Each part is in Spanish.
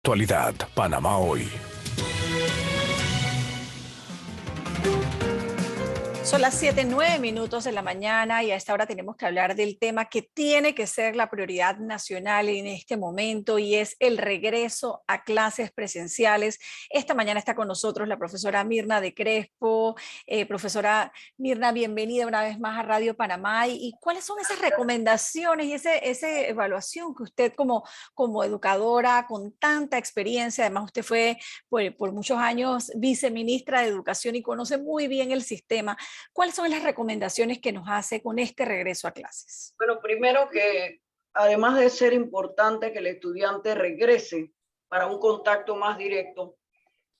Actualidad Panamá Hoy. Son las 7:09 de la mañana y a esta hora tenemos que hablar del tema que tiene que ser la prioridad nacional en este momento y es el regreso a clases presenciales. Esta mañana está con nosotros la profesora Mirna de Crespo. Profesora Mirna, bienvenida una vez más a Radio Panamá. ¿Y cuáles son esas recomendaciones y esa evaluación que usted como educadora con tanta experiencia, además usted fue por muchos años viceministra de Educación y conoce muy bien el sistema? ¿Cuáles son las recomendaciones que nos hace con este regreso a clases? Bueno, primero que además de ser importante que el estudiante regrese para un contacto más directo,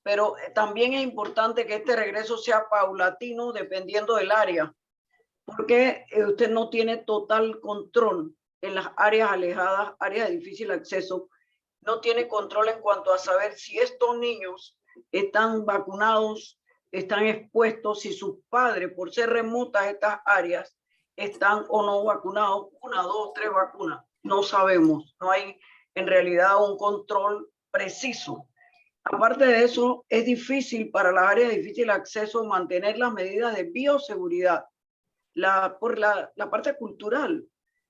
pero también es importante que este regreso sea paulatino dependiendo del área, porque usted no tiene total control en las áreas alejadas, áreas de difícil acceso, no tiene control en cuanto a saber si estos niños están vacunados, están expuestos, si sus padres, por ser remotas estas áreas, están o no vacunados, 1, 2, 3 vacunas. No sabemos, no hay en realidad un control preciso. Aparte de eso, es difícil para las áreas de difícil acceso mantener las medidas de bioseguridad. Por la parte cultural.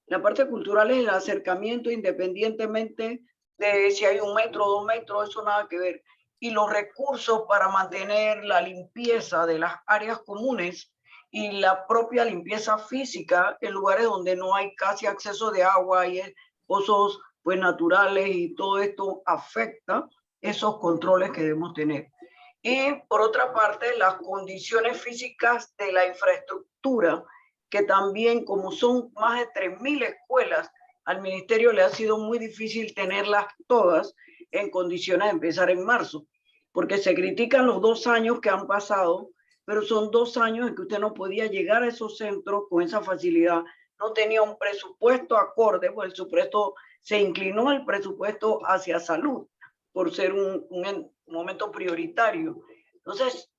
La parte cultural es el acercamiento independientemente de si hay 1 metro, 2 metros, eso nada que ver. Y los recursos para mantener la limpieza de las áreas comunes y la propia limpieza física en lugares donde no hay casi acceso de agua y pozos pues naturales, y todo esto afecta esos controles que debemos tener. Y por otra parte, las condiciones físicas de la infraestructura, que también, como son más de 3.000 escuelas, al ministerio le ha sido muy difícil tenerlas todas en condiciones de empezar en marzo, porque se critican los 2 años que han pasado, pero son 2 años en que usted no podía llegar a esos centros con esa facilidad, no tenía un presupuesto acorde, pues el supuesto se inclinó el presupuesto hacia salud, por ser un momento prioritario. Entonces,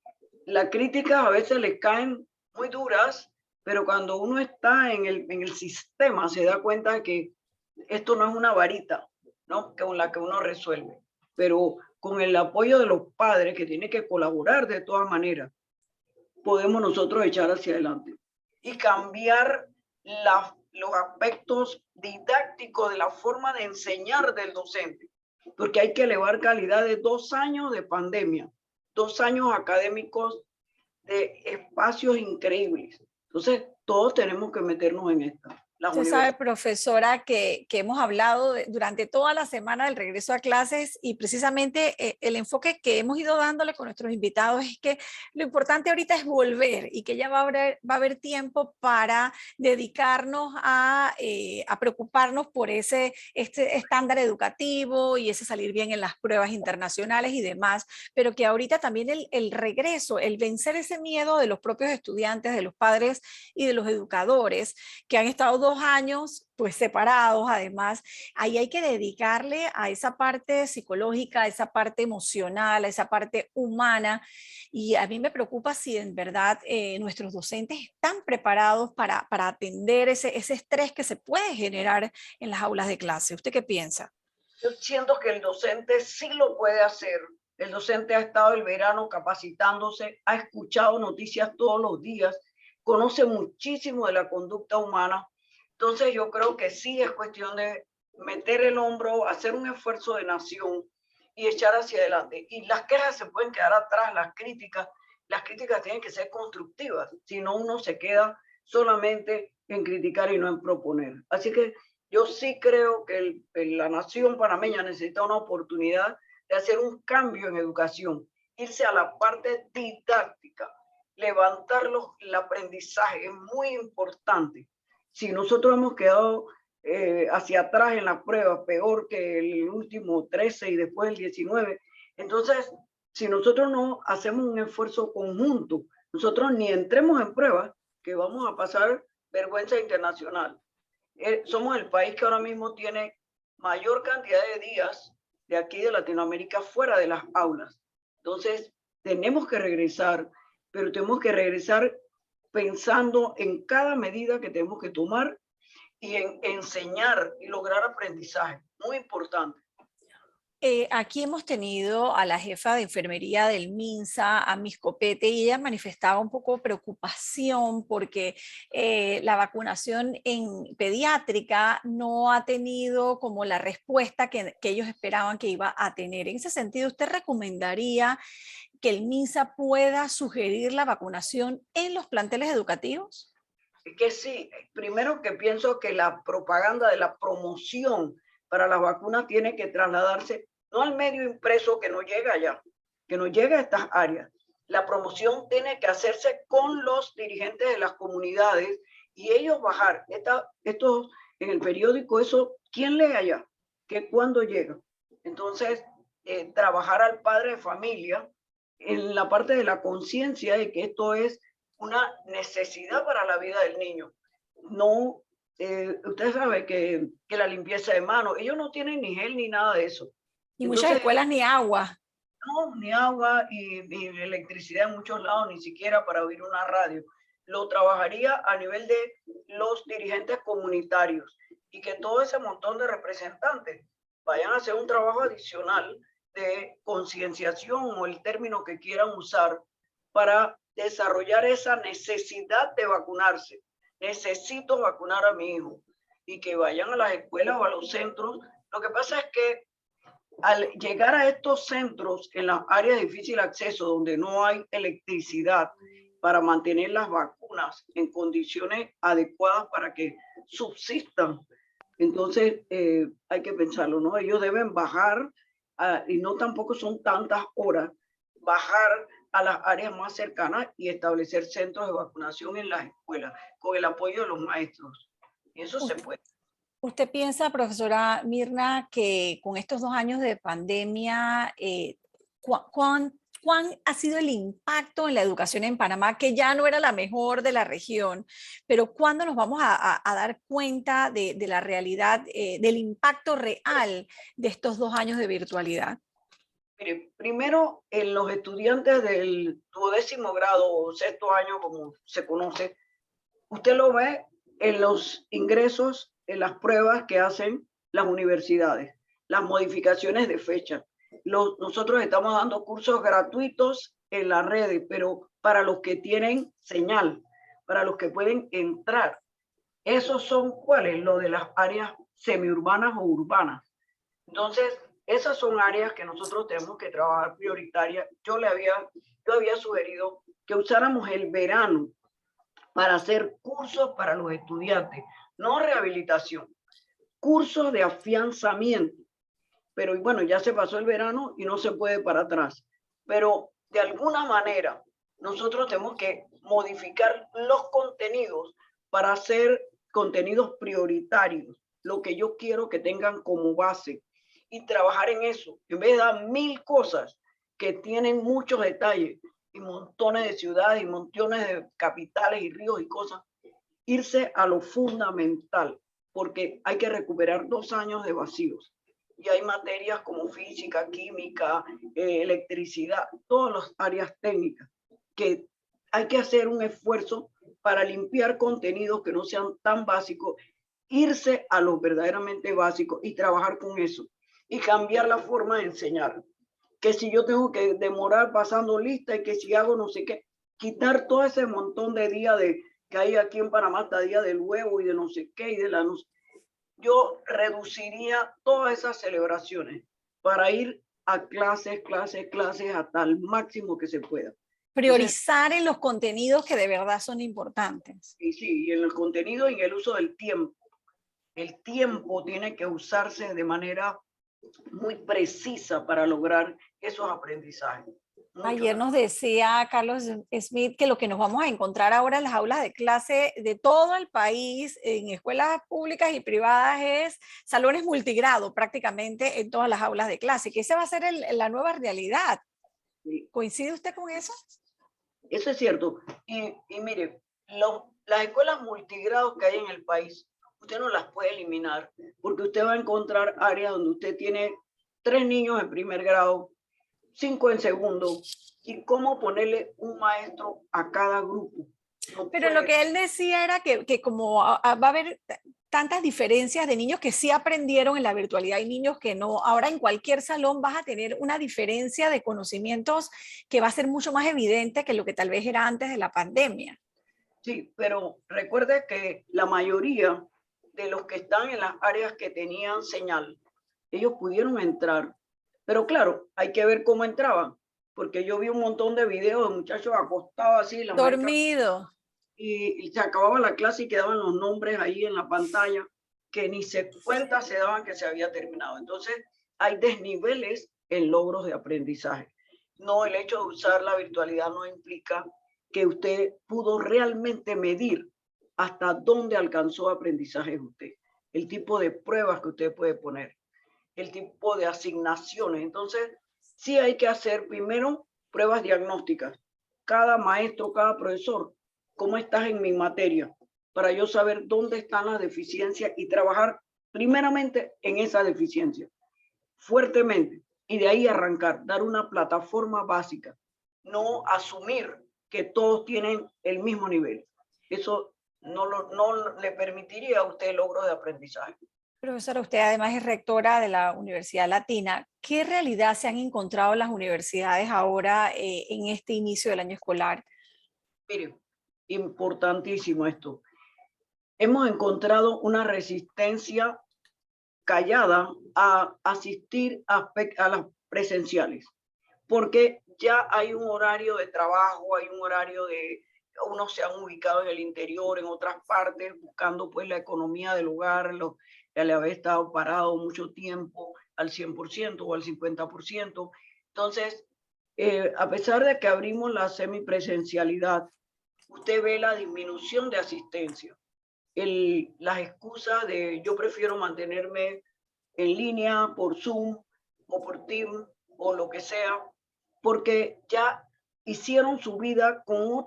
las críticas a veces les caen muy duras, pero cuando uno está en el sistema se da cuenta de que esto no es una varita, ¿no?, con la que uno resuelve, pero con el apoyo de los padres, que tienen que colaborar de todas maneras, podemos nosotros echar hacia adelante y cambiar los aspectos didácticos de la forma de enseñar del docente, porque hay que elevar calidad de 2 años de pandemia, 2 años académicos de espacios increíbles. Entonces, todos tenemos que meternos en esta. Usted sabe, profesora, que hemos hablado durante toda la semana del regreso a clases y precisamente el enfoque que hemos ido dándole con nuestros invitados es que lo importante ahorita es volver y que ya va a haber tiempo para dedicarnos a preocuparnos por este estándar educativo y ese salir bien en las pruebas internacionales y demás, pero que ahorita también el regreso, el vencer ese miedo de los propios estudiantes, de los padres y de los educadores que han estado 2 años pues separados, además, ahí hay que dedicarle a esa parte psicológica, a esa parte emocional, a esa parte humana, y a mí me preocupa si en verdad nuestros docentes están preparados para atender ese estrés que se puede generar en las aulas de clase. ¿Usted qué piensa? Yo siento que el docente sí lo puede hacer. El docente ha estado el verano capacitándose, ha escuchado noticias todos los días, conoce muchísimo de la conducta humana. Entonces yo creo que sí es cuestión de meter el hombro, hacer un esfuerzo de nación y echar hacia adelante. Y las quejas se pueden quedar atrás, las críticas tienen que ser constructivas, si no uno se queda solamente en criticar y no en proponer. Así que yo sí creo que la nación panameña necesita una oportunidad de hacer un cambio en educación, irse a la parte didáctica, levantar el aprendizaje, es muy importante. Si nosotros hemos quedado hacia atrás en las pruebas, peor que el último 13 y después el 19, entonces, si nosotros no hacemos un esfuerzo conjunto, nosotros ni entremos en pruebas, que vamos a pasar vergüenza internacional. Somos el país que ahora mismo tiene mayor cantidad de días de aquí de Latinoamérica fuera de las aulas. Entonces, tenemos que regresar, pero tenemos que regresar pensando en cada medida que tenemos que tomar y en enseñar y lograr aprendizaje. Muy importante. Aquí hemos tenido a la jefa de enfermería del MINSA, a Miss Copete, y ella manifestaba un poco preocupación porque la vacunación en pediátrica no ha tenido como la respuesta que ellos esperaban que iba a tener. En ese sentido, ¿usted recomendaría que el MINSA pueda sugerir la vacunación en los planteles educativos? Es que sí, primero que pienso que la propaganda de la promoción para las vacunas tiene que trasladarse no al medio impreso que no llega allá, que no llega a estas áreas. La promoción tiene que hacerse con los dirigentes de las comunidades y ellos bajar esto en el periódico, eso, ¿quién lee allá? ¿Que cuándo llega? Entonces, trabajar al padre de familia en la parte de la conciencia de que esto es una necesidad para la vida del niño. No, usted sabe que la limpieza de manos, ellos no tienen ni gel ni nada de eso. Y muchas Entonces, escuelas ni agua. no, ni agua y electricidad en muchos lados, ni siquiera para oír una radio. Lo trabajaría a nivel de los dirigentes comunitarios y que todo ese montón de representantes vayan a hacer un trabajo adicional de concienciación o el término que quieran usar para desarrollar esa necesidad de vacunarse. Necesito vacunar a mi hijo y que vayan a las escuelas o a los centros. Lo que pasa es que al llegar a estos centros en las áreas de difícil acceso donde no hay electricidad para mantener las vacunas en condiciones adecuadas para que subsistan, entonces hay que pensarlo, ¿no? Ellos deben bajar y no tampoco son tantas horas, bajar a las áreas más cercanas y establecer centros de vacunación en las escuelas con el apoyo de los maestros. Y eso se puede. ¿Usted piensa, profesora Mirna, que con estos 2 años de pandemia, cuán ha sido el impacto en la educación en Panamá, que ya no era la mejor de la región, pero cuándo nos vamos a dar cuenta de la realidad, del impacto real de estos 2 años de virtualidad? Mire, primero, en los estudiantes del 12º grado o 6º año, como se conoce, usted lo ve en los ingresos, en las pruebas que hacen las universidades, las modificaciones de fecha. Nosotros estamos dando cursos gratuitos en las redes, pero para los que tienen señal, para los que pueden entrar. Esos son cuáles, lo de las áreas semiurbanas o urbanas. Entonces, esas son áreas que nosotros tenemos que trabajar prioritarias. Yo había sugerido que usáramos el verano para hacer cursos para los estudiantes, no rehabilitación, cursos de afianzamiento. Pero bueno, ya se pasó el verano y no se puede para atrás. Pero de alguna manera nosotros tenemos que modificar los contenidos para hacer contenidos prioritarios, lo que yo quiero que tengan como base y trabajar en eso, en vez de dar 1000 cosas que tienen muchos detalles y montones de ciudades y montones de capitales y ríos y cosas, irse a lo fundamental, porque hay que recuperar 2 años de vacíos. Y hay materias como física, química, electricidad, todas las áreas técnicas, que hay que hacer un esfuerzo para limpiar contenidos que no sean tan básicos, irse a lo verdaderamente básico y trabajar con eso y cambiar la forma de enseñar. Que si yo tengo que demorar pasando lista y que si hago no sé qué, quitar todo ese montón de días que hay aquí en Panamá, hasta día del huevo y de no sé qué y de la no sé. Yo reduciría todas esas celebraciones para ir a clases hasta el máximo que se pueda. Priorizar en los contenidos que de verdad son importantes. Y sí, y en el contenido y en el uso del tiempo. El tiempo tiene que usarse de manera muy precisa para lograr esos aprendizajes. Ayer nos decía Carlos Smith que lo que nos vamos a encontrar ahora en las aulas de clase de todo el país, en escuelas públicas y privadas, es salones multigrado prácticamente en todas las aulas de clase, que esa va a ser la nueva realidad. Sí. ¿Coincide usted con eso? Eso es cierto. Y mire, las escuelas multigrados que hay en el país, usted no las puede eliminar, porque usted va a encontrar áreas donde usted tiene 3 niños en primer grado, 5 en segundo, y cómo ponerle un maestro a cada grupo. No. Pero lo que él decía era que como va a haber tantas diferencias de niños que sí aprendieron en la virtualidad y niños que no. Ahora en cualquier salón vas a tener una diferencia de conocimientos que va a ser mucho más evidente que lo que tal vez era antes de la pandemia. Sí, pero recuerde que la mayoría de los que están en las áreas que tenían señal, ellos pudieron entrar. Pero claro, hay que ver cómo entraban, porque yo vi un montón de videos de muchachos acostados así, las maestras, Dormido. y se acababa la clase y quedaban los nombres ahí en la pantalla, que ni se cuenta se daban que se había terminado. Entonces, hay desniveles en logros de aprendizaje. No, el hecho de usar la virtualidad no implica que usted pudo realmente medir hasta dónde alcanzó aprendizaje usted, el tipo de pruebas que usted puede poner, el tipo de asignaciones. Entonces, sí hay que hacer primero pruebas diagnósticas. Cada maestro, cada profesor, ¿cómo estás en mi materia? Para yo saber dónde están las deficiencias y trabajar primeramente en esa deficiencia, fuertemente, y de ahí arrancar, dar una plataforma básica, no asumir que todos tienen el mismo nivel. Eso no le permitiría a usted logros de aprendizaje. Profesora, usted además es rectora de la Universidad Latina. ¿Qué realidad se han encontrado las universidades ahora en este inicio del año escolar? Mire, importantísimo esto. Hemos encontrado una resistencia callada a asistir a las presenciales, porque ya hay un horario de trabajo, hay un horario de, unos se han ubicado en el interior, en otras partes, buscando pues la economía del hogar, le había estado parado mucho tiempo al 100% o al 50%. Entonces, a pesar de que abrimos la semipresencialidad, usted ve la disminución de asistencia. Las excusas de yo prefiero mantenerme en línea por Zoom o por Teams o lo que sea, porque ya hicieron su vida con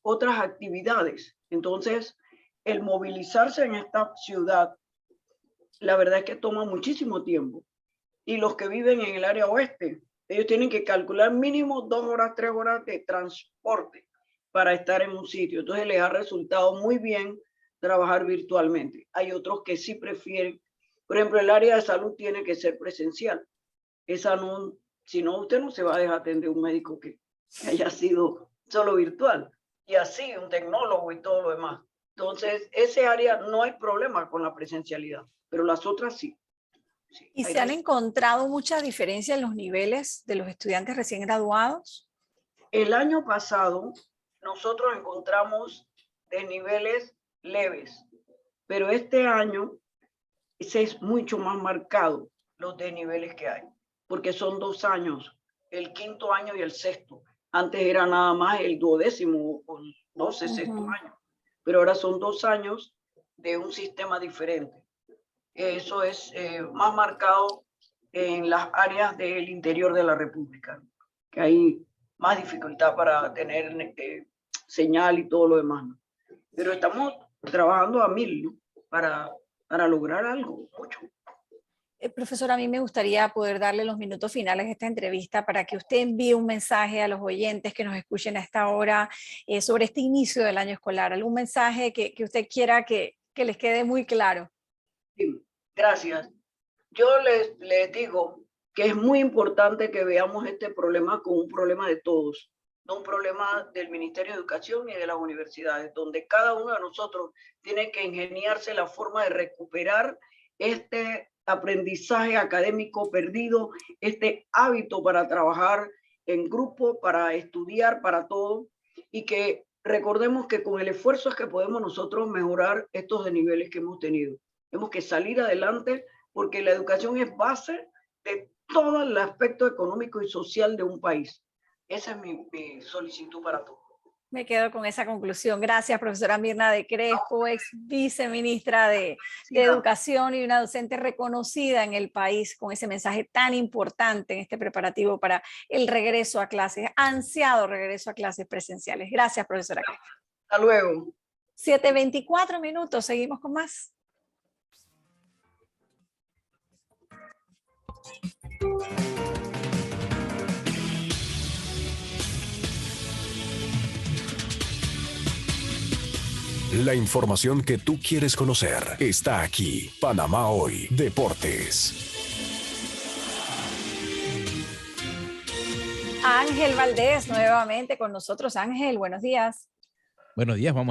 otras actividades. Entonces, el movilizarse en esta ciudad, la verdad es que toma muchísimo tiempo. Y los que viven en el área oeste, ellos tienen que calcular mínimo 2 horas, 3 horas de transporte para estar en un sitio. Entonces les ha resultado muy bien trabajar virtualmente. Hay otros que sí prefieren, por ejemplo, el área de salud tiene que ser presencial. Esa no, si no, usted no se va a dejar atender un médico que haya sido solo virtual. Y así, un tecnólogo y todo lo demás. Entonces, ese área no hay problema con la presencialidad, pero las otras sí. Sí, ¿Y se han encontrado mucha diferencia en los niveles de los estudiantes recién graduados? El año pasado nosotros encontramos desniveles leves, pero este año ese es mucho más marcado los desniveles que hay, porque son 2 años, el quinto año y el sexto. Antes era nada más el 12º o 12, sexto año, pero ahora son 2 años de un sistema diferente. Eso es más marcado en las áreas del interior de la República, que hay más dificultad para tener señal y todo lo demás, ¿no? Pero estamos trabajando a 1000, ¿no? para lograr algo, mucho. Profesor, a mí me gustaría poder darle los minutos finales de esta entrevista para que usted envíe un mensaje a los oyentes que nos escuchen a esta hora sobre este inicio del año escolar, algún mensaje que usted quiera que les quede muy claro. Sí, gracias. Yo les digo que es muy importante que veamos este problema como un problema de todos, no un problema del Ministerio de Educación ni de las universidades, donde cada uno de nosotros tiene que ingeniarse la forma de recuperar este aprendizaje académico perdido, este hábito para trabajar en grupo, para estudiar, para todo, y que recordemos que con el esfuerzo es que podemos nosotros mejorar estos desniveles que hemos tenido. Tenemos que salir adelante porque la educación es base de todo el aspecto económico y social de un país. Esa es mi solicitud para todos. Me quedo con esa conclusión. Gracias, profesora Mirna de Crespo, ex viceministra de Educación y una docente reconocida en el país, con ese mensaje tan importante en este preparativo para el regreso a clases, ansiado regreso a clases presenciales. Gracias, profesora Crespo. Hasta luego. 7:24 minutos, seguimos con más. La información que tú quieres conocer está aquí. Panamá Hoy, Deportes. Ángel Valdés nuevamente con nosotros. Ángel, buenos días. Buenos días, vamos